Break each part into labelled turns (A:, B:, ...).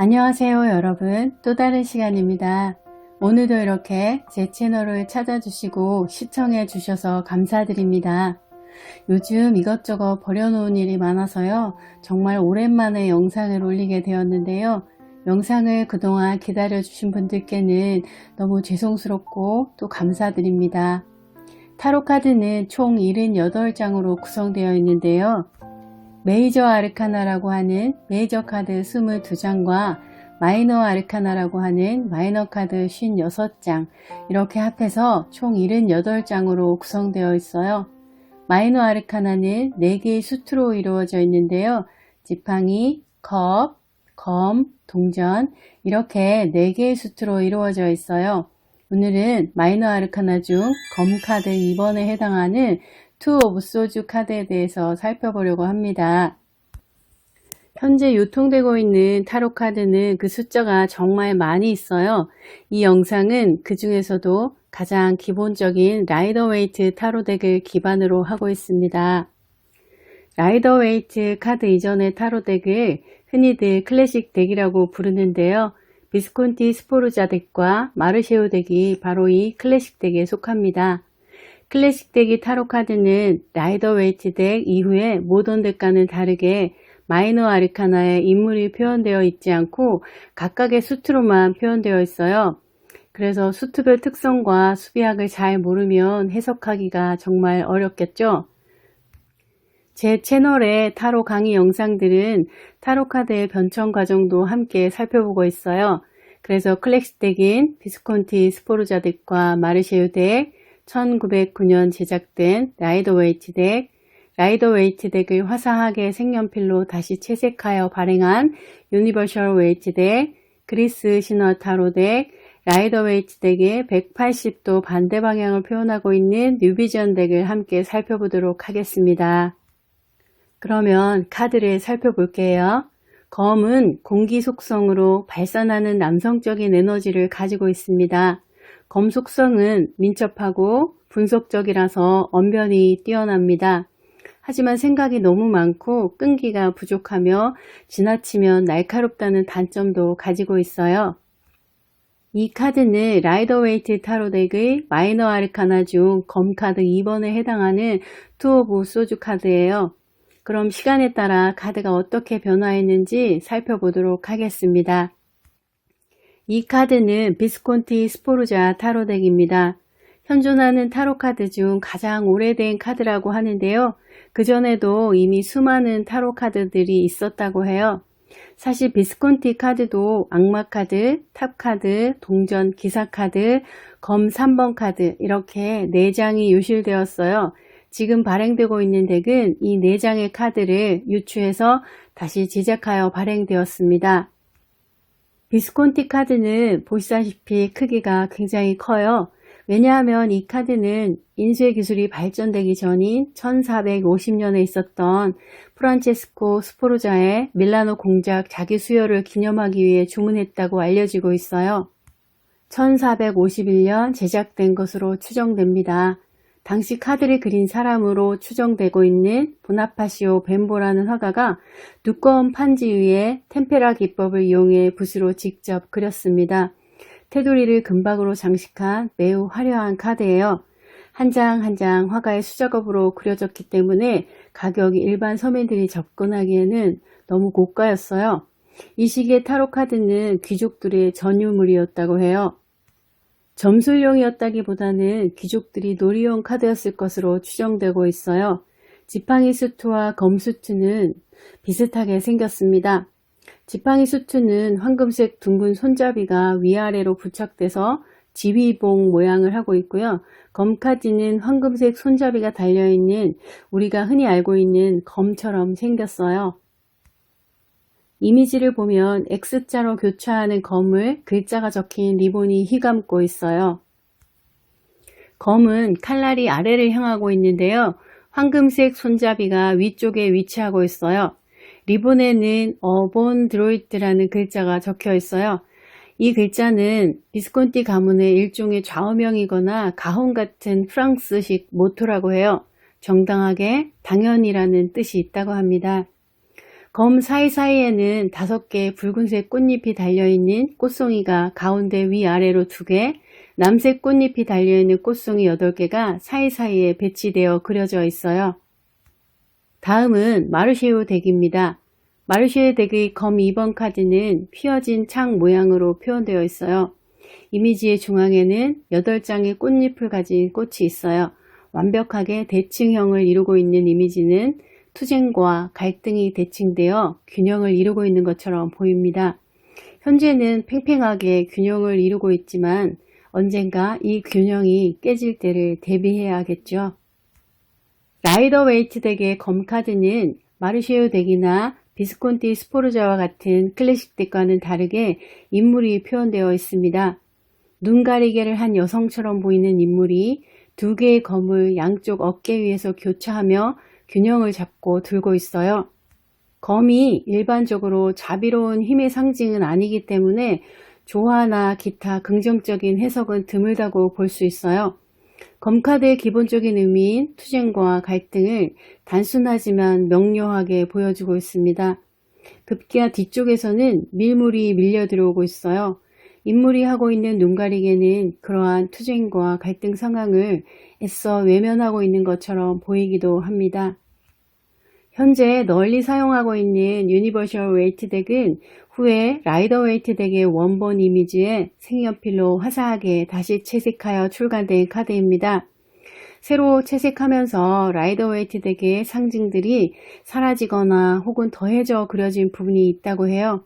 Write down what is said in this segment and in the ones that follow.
A: 안녕하세요 여러분, 또 다른 시간입니다. 오늘도 이렇게 제 채널을 찾아주시고 시청해 주셔서 감사드립니다. 요즘 이것저것 버려놓은 일이 많아서요, 정말 오랜만에 영상을 올리게 되었는데요. 영상을 그동안 기다려 주신 분들께는 너무 죄송스럽고 또 감사드립니다. 타로카드는 총 78장으로 구성되어 있는데요. 메이저 아르카나라고 하는 메이저 카드 22장과 마이너 아르카나라고 하는 마이너 카드 56장, 이렇게 합해서 총 78장으로 구성되어 있어요. 마이너 아르카나는 4개의 수트로 이루어져 있는데요. 지팡이, 컵, 검, 동전, 이렇게 4개의 수트로 이루어져 있어요. 오늘은 마이너 아르카나 중 검 카드 2번에 해당하는 투 오브 소주 카드에 대해서 살펴보려고 합니다. 현재 유통되고 있는 타로 카드는 그 숫자가 정말 많이 있어요. 이 영상은 그 중에서도 가장 기본적인 라이더 웨이트 타로 덱을 기반으로 하고 있습니다. 라이더 웨이트 카드 이전의 타로 덱을 흔히들 클래식 덱이라고 부르는데요. 비스콘티 스포르자 덱과 마르쉐오 덱이 바로 이 클래식 덱에 속합니다. 클래식 덱의 타로 카드는 라이더 웨이트 덱 이후에 모던 덱과는 다르게 마이너 아르카나에 인물이 표현되어 있지 않고 각각의 수트로만 표현되어 있어요. 그래서 수트별 특성과 수비학을 잘 모르면 해석하기가 정말 어렵겠죠. 제 채널의 타로 강의 영상들은 타로 카드의 변천 과정도 함께 살펴보고 있어요. 그래서 클래식 덱인 비스콘티 스포르자 덱과 마르쉐오 덱, 1909년 제작된 라이더 웨이트 덱, 라이더 웨이트 덱을 화사하게 색연필로 다시 채색하여 발행한 유니버셜 웨이트 덱, 그리스 신화 타로 덱, 라이더 웨이트 덱의 180도 반대 방향을 표현하고 있는 뉴비전 덱을 함께 살펴보도록 하겠습니다. 그러면 카드를 살펴볼게요. 검은 공기 속성으로 발산하는 남성적인 에너지를 가지고 있습니다. 검 속성은 민첩하고 분석적이라서 언변이 뛰어납니다. 하지만 생각이 너무 많고 끈기가 부족하며 지나치면 날카롭다는 단점도 가지고 있어요. 이 카드는 라이더 웨이트 타로 덱의 마이너 아르카나 중 검 카드 2번에 해당하는 투 오브 소주 카드예요. 그럼 시간에 따라 카드가 어떻게 변화했는지 살펴보도록 하겠습니다. 이 카드는 비스콘티 스포르자 타로 덱입니다. 현존하는 타로 카드 중 가장 오래된 카드라고 하는데요. 그전에도 이미 수많은 타로 카드들이 있었다고 해요. 사실 비스콘티 카드도 악마 카드, 탑 카드, 동전 기사 카드, 검 3번 카드, 이렇게 4장이 유실되었어요. 지금 발행되고 있는 덱은 이 4장의 카드를 유추해서 다시 제작하여 발행되었습니다. 비스콘티 카드는 보시다시피 크기가 굉장히 커요. 왜냐하면 이 카드는 인쇄 기술이 발전되기 전인 1450년에 있었던 프란체스코 스포르자의 밀라노 공작 자기 수여를 기념하기 위해 주문했다고 알려지고 있어요. 1451년 제작된 것으로 추정됩니다. 당시 카드를 그린 사람으로 추정되고 있는 보나파시오 벤보라는 화가가 두꺼운 판지 위에 템페라 기법을 이용해 붓으로 직접 그렸습니다. 테두리를 금박으로 장식한 매우 화려한 카드예요. 한 장 한 장 화가의 수작업으로 그려졌기 때문에 가격이 일반 서민들이 접근하기에는 너무 고가였어요. 이 시기의 타로 카드는 귀족들의 전유물이었다고 해요. 점술용이었다기보다는 귀족들이 놀이용 카드였을 것으로 추정되고 있어요. 지팡이 수트와 검 수트는 비슷하게 생겼습니다. 지팡이 수트는 황금색 둥근 손잡이가 위아래로 부착돼서 지휘봉 모양을 하고 있고요. 검 카드는 황금색 손잡이가 달려있는 우리가 흔히 알고 있는 검처럼 생겼어요. 이미지를 보면 X자로 교차하는 검을 글자가 적힌 리본이 휘감고 있어요. 검은 칼날이 아래를 향하고 있는데요. 황금색 손잡이가 위쪽에 위치하고 있어요. 리본에는 어본 드로이트라는 글자가 적혀 있어요. 이 글자는 비스콘티 가문의 일종의 좌우명이거나 가훈 같은 프랑스식 모토라고 해요. 정당하게 당연이라는 뜻이 있다고 합니다. 검 사이사이에는 5개의 붉은색 꽃잎이 달려있는 꽃송이가 가운데 위아래로 2개, 남색 꽃잎이 달려있는 꽃송이 8개가 사이사이에 배치되어 그려져 있어요. 다음은 마르쉐오 덱입니다. 마르쉐오 덱의 검 2번 카드는 휘어진 창 모양으로 표현되어 있어요. 이미지의 중앙에는 8장의 꽃잎을 가진 꽃이 있어요. 완벽하게 대칭형을 이루고 있는 이미지는 투쟁과 갈등이 대칭되어 균형을 이루고 있는 것처럼 보입니다. 현재는 팽팽하게 균형을 이루고 있지만 언젠가 이 균형이 깨질 때를 대비해야겠죠. 라이더 웨이트 덱의 검 카드는 마르쉐오 덱이나 비스콘티 스포르자와 같은 클래식 덱과는 다르게 인물이 표현되어 있습니다. 눈 가리개를 한 여성처럼 보이는 인물이 2개의 검을 양쪽 어깨 위에서 교차하며 균형을 잡고 들고 있어요. 검이 일반적으로 자비로운 힘의 상징은 아니기 때문에 조화나 기타 긍정적인 해석은 드물다고 볼 수 있어요. 검카드의 기본적인 의미인 투쟁과 갈등을 단순하지만 명료하게 보여주고 있습니다. 급기야 뒤쪽에서는 밀물이 밀려 들어오고 있어요. 인물이 하고 있는 눈가리개는 그러한 투쟁과 갈등 상황을 애써 외면하고 있는 것처럼 보이기도 합니다. 현재 널리 사용하고 있는 유니버셜 웨이트 덱은 후에 라이더 웨이트 덱의 원본 이미지에 색연필로 화사하게 다시 채색하여 출간된 카드입니다. 새로 채색하면서 라이더 웨이트 덱의 상징들이 사라지거나 혹은 더해져 그려진 부분이 있다고 해요.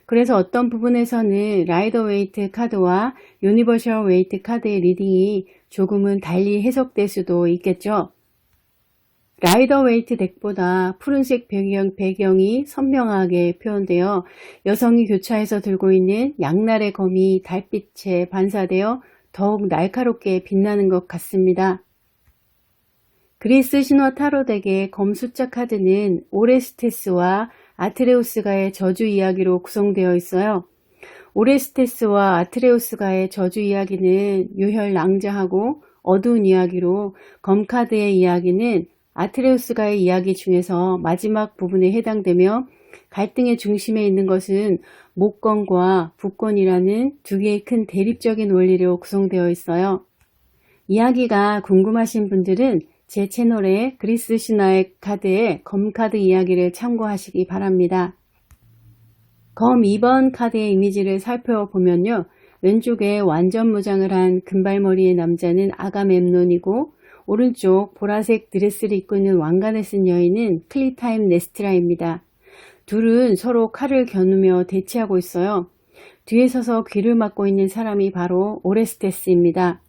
A: 그래서 어떤 부분에서는 라이더 웨이트 카드와 유니버셜 웨이트 카드의 리딩이 조금은 달리 해석될 수도 있겠죠. 라이더 웨이트 덱보다 푸른색 배경이 선명하게 표현되어 여성이 교차해서 들고 있는 양날의 검이 달빛에 반사되어 더욱 날카롭게 빛나는 것 같습니다. 그리스 신화 타로 덱의 검 숫자 카드는 오레스테스와 아트레우스가의 저주 이야기로 구성되어 있어요. 오레스테스와 아트레우스가의 저주 이야기는 유혈낭자하고 어두운 이야기로 검카드의 이야기는 아트레우스가의 이야기 중에서 마지막 부분에 해당되며 갈등의 중심에 있는 것은 목권과 북권이라는 2개의 큰 대립적인 원리로 구성되어 있어요. 이야기가 궁금하신 분들은 제 채널의 그리스 신화의 카드의 검카드 이야기를 참고하시기 바랍니다. 검 2번 카드의 이미지를 살펴보면요. 왼쪽에 완전 무장을 한 금발머리의 남자는 아가멤논이고 오른쪽 보라색 드레스를 입고 있는 왕관을 쓴 여인은 클리타임 네스트라입니다. 둘은 서로 칼을 겨누며 대치하고 있어요. 뒤에 서서 귀를 막고 있는 사람이 바로 오레스테스입니다.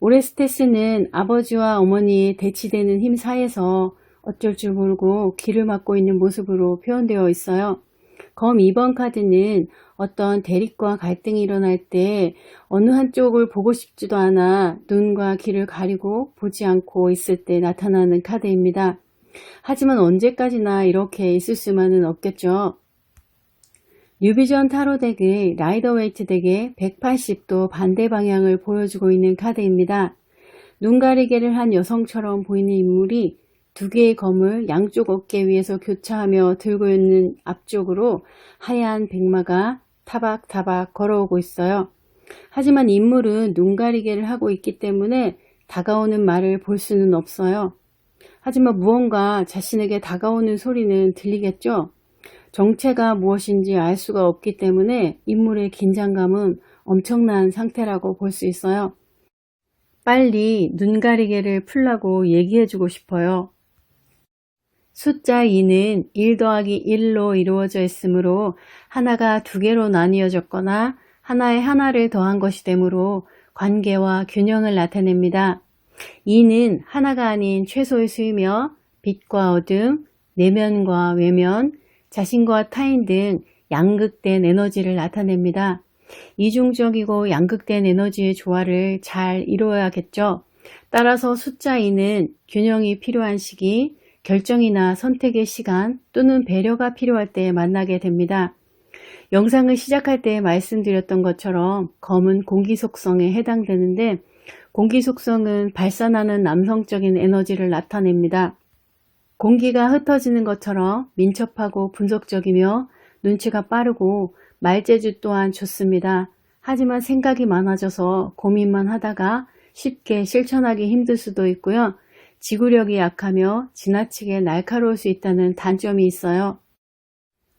A: 오레스테스는 아버지와 어머니의 대치되는 힘 사이에서 어쩔 줄 모르고 귀를 막고 있는 모습으로 표현되어 있어요. 검 2번 카드는 어떤 대립과 갈등이 일어날 때 어느 한쪽을 보고 싶지도 않아 눈과 귀를 가리고 보지 않고 있을 때 나타나는 카드입니다. 하지만 언제까지나 이렇게 있을 수만은 없겠죠. 뉴비전 타로 덱의 라이더 웨이트 덱의 180도 반대 방향을 보여주고 있는 카드입니다. 눈 가리개를 한 여성처럼 보이는 인물이 2개의 검을 양쪽 어깨 위에서 교차하며 들고 있는 앞쪽으로 하얀 백마가 타박타박 걸어오고 있어요. 하지만 인물은 눈 가리개를 하고 있기 때문에 다가오는 말을 볼 수는 없어요. 하지만 무언가 자신에게 다가오는 소리는 들리겠죠? 정체가 무엇인지 알 수가 없기 때문에 인물의 긴장감은 엄청난 상태라고 볼 수 있어요. 빨리 눈 가리개를 풀라고 얘기해주고 싶어요. 숫자 2는 1 더하기 1로 이루어져 있으므로 하나가 2개로 나뉘어졌거나 하나에 하나를 더한 것이 되므로 관계와 균형을 나타냅니다. 2는 하나가 아닌 최소의 수이며 빛과 어둠, 내면과 외면, 자신과 타인 등 양극된 에너지를 나타냅니다. 이중적이고 양극된 에너지의 조화를 잘 이루어야겠죠. 따라서 숫자 2는 균형이 필요한 시기, 결정이나 선택의 시간 또는 배려가 필요할 때 만나게 됩니다. 영상을 시작할 때 말씀드렸던 것처럼 검은 공기 속성에 해당되는데 공기 속성은 발산하는 남성적인 에너지를 나타냅니다. 공기가 흩어지는 것처럼 민첩하고 분석적이며 눈치가 빠르고 말재주 또한 좋습니다. 하지만 생각이 많아져서 고민만 하다가 쉽게 실천하기 힘들 수도 있고요. 지구력이 약하며 지나치게 날카로울 수 있다는 단점이 있어요.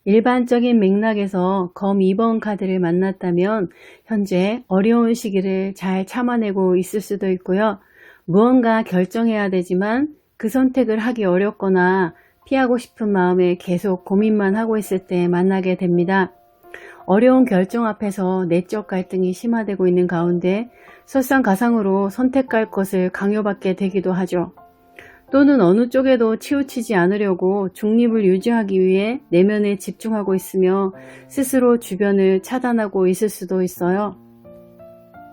A: 일반적인 맥락에서 검 2번 카드를 만났다면 현재 어려운 시기를 잘 참아내고 있을 수도 있고요. 무언가 결정해야 되지만 그 선택을 하기 어렵거나 피하고 싶은 마음에 계속 고민만 하고 있을 때 만나게 됩니다. 어려운 결정 앞에서 내적 갈등이 심화되고 있는 가운데 설상가상으로 선택할 것을 강요받게 되기도 하죠. 또는 어느 쪽에도 치우치지 않으려고 중립을 유지하기 위해 내면에 집중하고 있으며 스스로 주변을 차단하고 있을 수도 있어요.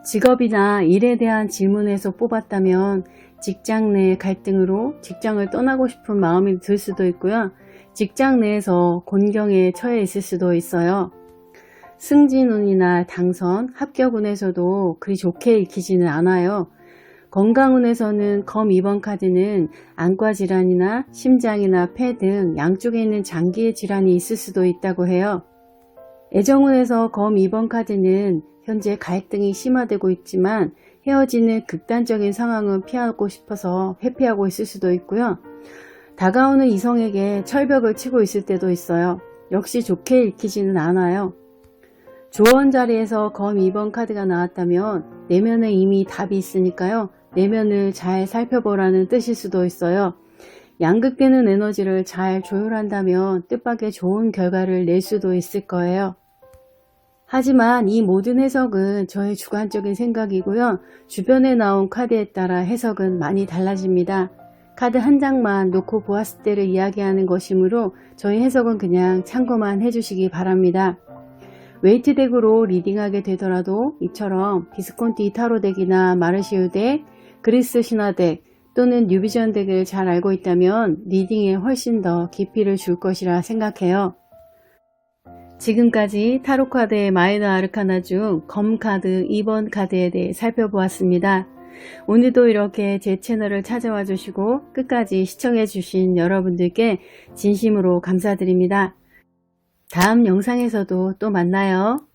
A: 직업이나 일에 대한 질문에서 뽑았다면 직장 내 갈등으로 직장을 떠나고 싶은 마음이 들 수도 있고요. 직장 내에서 곤경에 처해 있을 수도 있어요. 승진운이나 당선, 합격운에서도 그리 좋게 읽히지는 않아요. 건강운에서는 검 2번 카드는 안과 질환이나 심장이나 폐 등 양쪽에 있는 장기의 질환이 있을 수도 있다고 해요. 애정운에서 검 2번 카드는 현재 갈등이 심화되고 있지만 헤어지는 극단적인 상황은 피하고 싶어서 회피하고 있을 수도 있고요. 다가오는 이성에게 철벽을 치고 있을 때도 있어요. 역시 좋게 읽히지는 않아요. 조언 자리에서 검 2번 카드가 나왔다면 내면에 이미 답이 있으니까요. 내면을 잘 살펴보라는 뜻일 수도 있어요. 양극되는 에너지를 잘 조율한다면 뜻밖의 좋은 결과를 낼 수도 있을 거예요. 하지만 이 모든 해석은 저의 주관적인 생각이고요. 주변에 나온 카드에 따라 해석은 많이 달라집니다. 카드 한 장만 놓고 보았을 때를 이야기하는 것이므로 저희 해석은 그냥 참고만 해주시기 바랍니다. 웨이트 덱으로 리딩하게 되더라도 이처럼 비스콘티 타로 덱이나 마르시우 덱, 그리스 신화 덱 또는 뉴비전 덱을 잘 알고 있다면 리딩에 훨씬 더 깊이를 줄 것이라 생각해요. 지금까지 타로 카드의 마이너 아르카나 중 검 카드 2번 카드에 대해 살펴보았습니다. 오늘도 이렇게 제 채널을 찾아와 주시고 끝까지 시청해 주신 여러분들께 진심으로 감사드립니다. 다음 영상에서도 또 만나요.